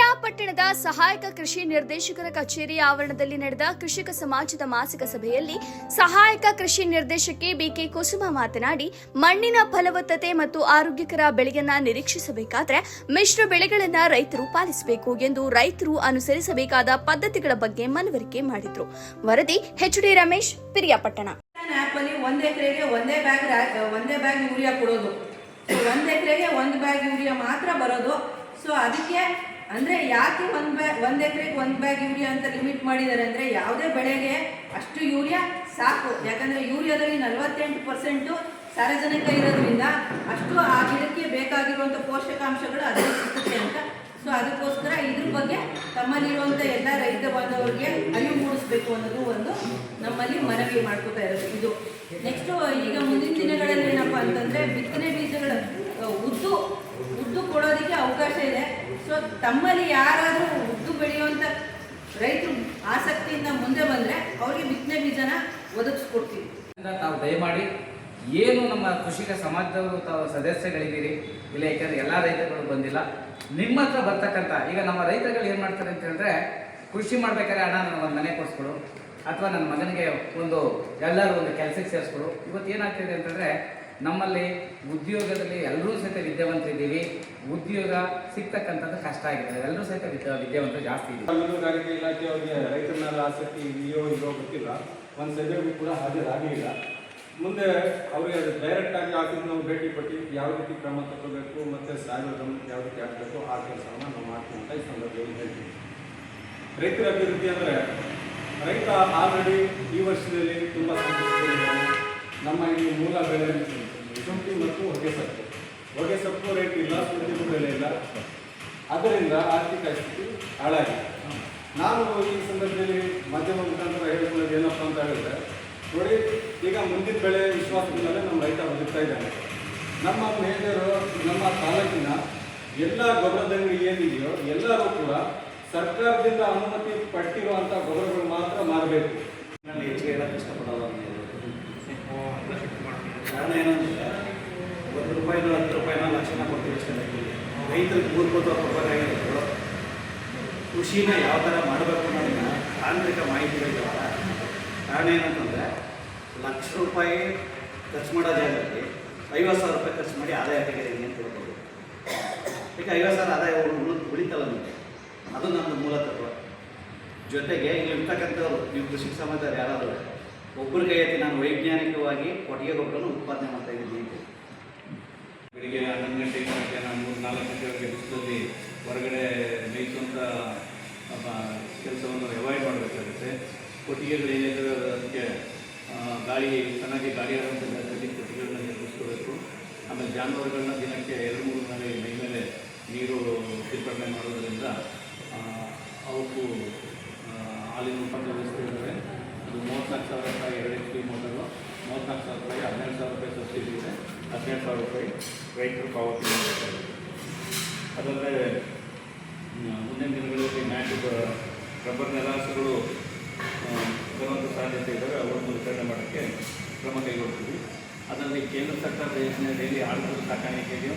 ಪಿರಿಯಾಪಟ್ಟಣದ ಸಹಾಯಕ ಕೃಷಿ ನಿರ್ದೇಶಕರ ಕಚೇರಿ ಆವರಣದಲ್ಲಿ ನಡೆದ ಕೃಷಿಕ ಸಮಾಜದ ಮಾಸಿಕ ಸಭೆಯಲ್ಲಿ ಸಹಾಯಕ ಕೃಷಿ ನಿರ್ದೇಶಕಿ ಬಿಕೆ ಕುಸುಮ ಮಾತನಾಡಿ, ಮಣ್ಣಿನ ಫಲವತ್ತತೆ ಮತ್ತು ಆರೋಗ್ಯಕರ ಬೆಳೆಯನ್ನ ನಿರೀಕ್ಷಿಸಬೇಕಾದರೆ ಮಿಶ್ರ ಬೆಳೆಗಳನ್ನ ರೈತರು ಪಾಲಿಸಬೇಕು ಎಂದು ರೈತರು ಅನುಸರಿಸಬೇಕಾದ ಪದ್ಧತಿಗಳ ಬಗ್ಗೆ ಮನವರಿಕೆ ಮಾಡಿದರು. ವರದಿ ಎಚ್.ಡಿ. ರಮೇಶ್, ಪಿರಿಯಾಪಟ್ಟಣ. ಒಂದ್ ಎಕರೆಗೆ ಒಂದೇ ಬ್ಯಾಗ್ ಯೂರಿಯಾ ಕೊಡೋದು. ಒಂದ್ ಎಕರೆಗೆ ಒಂದು ಬ್ಯಾಗ್ ಯೂರಿಯಾ ಮಾತ್ರ ಬರೋದು. ಸೊ ಅದಕ್ಕೆ ಅಂದ್ರೆ ಯಾಕೆ ಒಂದ್ ಎಕರೆಗೆ ಒಂದು ಬ್ಯಾಗ್ ಯೂರಿಯಾ ಅಂತ ಲಿಮಿಟ್ ಮಾಡಿದ್ದಾರೆ ಅಂದ್ರೆ, ಯಾವುದೇ ಬೆಳೆಗೆ ಅಷ್ಟು ಯೂರಿಯಾ ಸಾಕು. ಯಾಕಂದ್ರೆ ಯೂರಿಯಾದಲ್ಲಿ 48% ಸಾರಜನಕ ಇರೋದ್ರಿಂದ ಅಷ್ಟು ಆ ಗಿಡಕ್ಕೆ ಬೇಕಾಗಿರುವಂಥ ಪೋಷಕಾಂಶಗಳು ಅದೇ ಸಿಗುತ್ತೆ ಅಂತ. ಸೊ ಅದಕ್ಕೋಸ್ಕರ ಇದ್ರ ಬಗ್ಗೆ ತಮ್ಮಲ್ಲಿರುವಂಥ ಎಲ್ಲ ರೈತ ಬಾಂಧವರಿಗೆ ಅರಿವು ಮೂಡಿಸ್ಬೇಕು ಅನ್ನೋದು ಒಂದು ನಮ್ಮಲ್ಲಿ ಮನವಿ ಮಾಡ್ಕೋತಾ ಇರೋದು. ಇದು ನೆಕ್ಸ್ಟ್ ಈಗ ಮುಂದಿನ ದಿನಗಳಲ್ಲಿ ಏನಪ್ಪಾ ಅಂತಂದ್ರೆ, ಬಿತ್ತನೆ ಬೀಜಗಳ ಉದ್ದು ಕೊಡೋದಕ್ಕೆ ಅವಕಾಶ ಇದೆ. ಸೊ ತಮ್ಮಲ್ಲಿ ಯಾರಾದರೂ ಉದ್ದು ಬೆಳೆಯುವಂಥ ರೈತರು ಆಸಕ್ತಿಯಿಂದ ಮುಂದೆ ಬಂದರೆ ಅವ್ರಿಗೆ ಬಿತ್ತನೆ ಬೀಜನ ಒದಗಿಸ್ಕೊಡ್ತೀವಿ. ತಾವು ದಯಮಾಡಿ ಏನು ನಮ್ಮ ಕೃಷಿಕ ಸಮಾಜದವರು ತಾವು ಸದಸ್ಯಗಳಿದ್ದೀರಿ ಇಲ್ಲ, ಯಾಕಂದರೆ ಎಲ್ಲ ರೈತರುಗಳು ಬಂದಿಲ್ಲ. ನಿಮ್ಮ ಹತ್ರ ಬರ್ತಕ್ಕಂಥ ಈಗ ನಮ್ಮ ರೈತರುಗಳು ಏನು ಮಾಡ್ತಾರೆ ಅಂತ ಹೇಳಿದ್ರೆ, ಕೃಷಿ ಮಾಡ್ಬೇಕಾದ್ರೆ ಹಣ ನನ್ನ ಒಂದು ಮನೆ ಕೊಡಿಸ್ಕೊಡು ಅಥವಾ ನನ್ನ ಮಗನಿಗೆ ಎಲ್ಲರೂ ಒಂದು ಕೆಲಸಕ್ಕೆ ಸೇರಿಸ್ಕೊಡು. ಇವತ್ತು ಏನಾಗ್ತಿದೆ ಅಂತಂದರೆ, ನಮ್ಮಲ್ಲಿ ಉದ್ಯೋಗದಲ್ಲಿ ಎಲ್ಲರೂ ಸಹಿತ ವಿದ್ಯಾವಂತರಿದ್ದೀವಿ, ಉದ್ಯೋಗ ಸಿಗ್ತಕ್ಕಂಥದ್ದು ಕಷ್ಟ ಆಗಿದೆ. ಎಲ್ಲರೂ ಸಹಿತ ವಿದ್ಯಾವಂತರು ಜಾಸ್ತಿ ಇದೆ. ಮೀನುಗಾರಿಕೆ ಇಲಾಖೆಯವರಿಗೆ ರೈತರ ಮೇಲೆ ಆಸಕ್ತಿ ಇದೆಯೋ ಇಲ್ಲೋ ಗೊತ್ತಿಲ್ಲ. ಒಂದು ಸಭೆಗೂ ಕೂಡ ಹಾಜರಾಗಲಿಲ್ಲ. ಮುಂದೆ ಅವರಿಗೆ ಡೈರೆಕ್ಟಾಗಿ ಆಫೀಸ್ ನಾವು ಭೇಟಿ ಕೊಟ್ಟು ಯಾವ ರೀತಿ ಕ್ರಮ ತಗೋಬೇಕು ಮತ್ತು ಸಾಗರ ಗಮನಕ್ಕೆ ಯಾವ ರೀತಿ ಆಗಬೇಕು ಆ ಕೆಲಸವನ್ನು ನಾವು ಮಾಡ್ತೀವಿ ಅಂತ ಈ ಸಂದರ್ಭದಲ್ಲಿ ಹೇಳ್ತೀವಿ. ರೈತರ ಅಭಿವೃದ್ಧಿ ಅಂದರೆ, ರೈತ ಆಲ್ರೆಡಿ ಈ ವರ್ಷದಲ್ಲಿ ತುಂಬ ಸಂಕಷ್ಟದಲ್ಲಿದ್ದಾನೆ. ನಮ್ಮ ಈ ಮೂಲ ಬೆಳೆ ಶುಂಠಿ ಮತ್ತು ಹೊಗೆಸೊಪ್ಪು ರೇಟ್ ಇಲ್ಲ, ಶುಂಠಿಗೂ ಬೆಲೆ ಇಲ್ಲ. ಅದರಿಂದ ಆರ್ಥಿಕ ಸ್ಥಿತಿ ಹಾಳಾಗಿದೆ. ನಾನು ಈ ಸಂದರ್ಭದಲ್ಲಿ ಮಾಧ್ಯಮ ಮುಖಾಂತರ ಹೇಳಿಕೊಳ್ಳೋದು ಏನಪ್ಪ ಅಂತ ಹೇಳಿದ್ರೆ, ನೋಡಿ, ಈಗ ಮುಂದಿನ ಬೆಳೆ ವಿಶ್ವಾಸದ ಮೇಲೆ ನಮ್ಮ ರೈತ ಬದುಕ್ತಾ ಇದ್ದಾನೆ. ನಮ್ಮ ಮೇಜರು ನಮ್ಮ ತಾಲೂಕಿನ ಎಲ್ಲ ಗೊಬ್ಬರದಂಗಡಿ ಏನಿದೆಯೋ ಎಲ್ಲರೂ ಕೂಡ ಸರ್ಕಾರದಿಂದ ಅನುಮತಿ ಪಟ್ಟಿರುವಂಥ ಗೊಬ್ಬರಗಳು ಮಾತ್ರ ಮಾರಬೇಕು. ನಾನು ಹೆಚ್ಚಿಗೆ ಹೇಳೋಕ್ಕೆ ಇಷ್ಟಪಡೋದು ಕಾರಣ ಏನಂದರೆ, ₹1 ₹10 ಲಕ್ಷಣ ಕೊಡ್ತೀವಿ ಇಷ್ಟ ರೈತರಿಗೆ ಮೂಲಭೂತ ಕೊಡಬೇಕಾಗಿರೋದು ಕೃಷಿನ ಯಾವ ಥರ ಮಾಡಬೇಕು ಅನ್ನೋದನ್ನ ತಾಂತ್ರಿಕ ಮಾಹಿತಿಗಳಿದ್ದಾವಲ್ಲ. ಕಾರಣ ಏನಂತಂದರೆ, ₹1,00,000 ಖರ್ಚು ಮಾಡೋ ಜಾಗದಲ್ಲಿ ₹50,000 ಖರ್ಚು ಮಾಡಿ ಆದಾಯ ತೆಗೆದಿದ್ದೀನಿ ಅಂತ ಹೇಳ್ಬೋದು. ಈಗ 50,000 ಆದಾಯ ಉಳಿತಲ್ಲ ನಿಮಗೆ, ಅದು ನಮ್ಮದು ಮೂಲ ತತ್ವ. ಜೊತೆಗೆ ಇಲ್ಲಿರ್ತಕ್ಕಂಥವ್ರು, ನೀವು ಕೃಷಿ ಸಮಾಜದವ್ರು ಯಾರಾದರೂ ಒಬ್ಬರ ಕೈ ಎತ್ತಿ ನಾನು ವೈಜ್ಞಾನಿಕವಾಗಿ ಕೊಟ್ಟಿಗೆ ಗೊಬ್ಬರನ್ನು ಉತ್ಪಾದನೆ ಮಾಡ್ತಾ ಇದ್ದೀನಿ. ಬೆಳಿಗ್ಗೆ 11 ಗಂಟೆಗೆ ಮಧ್ಯಾಹ್ನ 3-4 ಗಂಟೆವರೆಗೆ ಬಿಸಿಲಲ್ಲಿ ಹೊರಗಡೆ ಮೇಯಿಸುವಂಥ ಕೆಲಸವನ್ನು ಅವಾಯ್ಡ್ ಮಾಡಬೇಕಾಗುತ್ತೆ. ಕೊಟ್ಟಿಗೆಗಳು ಏನಿದೆ ಅದಕ್ಕೆ ಗಾಳಿ ಚೆನ್ನಾಗಿ ಗಾಳಿ ಆಡುವಂಥ ಜಾಗದಲ್ಲಿ ಕೊಟ್ಟಿಗೆಗಳನ್ನ ನಿರ್ಮಿಸ್ಕೋಬೇಕು. ಆಮೇಲೆ ಜಾನುವಾರುಗಳನ್ನ ದಿನಕ್ಕೆ 2-3 ಬಾರಿ ಮೈ ಮೇಲೆ ನೀರು ಸಿಂಪಡಣೆ ಮಾಡೋದ್ರಿಂದ ಅವಕ್ಕೂ ಹಾಲಿನ ಉತ್ಪನ್ನ ವ್ಯವಸ್ಥೆ ಇದ್ದಾರೆ. ಅದು ₹34,000 2 HP ಮೋಟರು, ₹34,000 ₹12,000 ಸಬ್ಸಿಡಿ ಇದೆ. ₹12,000 ರೈತರು ಪಾವತಿ ಮಾಡಬೇಕಾಗುತ್ತೆ. ಅದಲ್ಲದೆ ಮುಂದಿನ ದಿನಗಳಲ್ಲಿ ರಬ್ಬರ್ ನೆಲಹಾಸುಗಳು ಬರುವಂಥ ಸಾಧ್ಯತೆ ಇದ್ದರೆ ಅವರನ್ನು ವಿತರಣೆ ಮಾಡೋಕ್ಕೆ ಕ್ರಮ ಕೈಗೊಳ್ತೀವಿ. ಅದರಲ್ಲಿ ಕೇಂದ್ರ ಸರ್ಕಾರದ ಯೋಜನೆಯಲ್ಲಿ ಆಡುಗಳ ಸಾಕಾಣಿಕೆಗೆ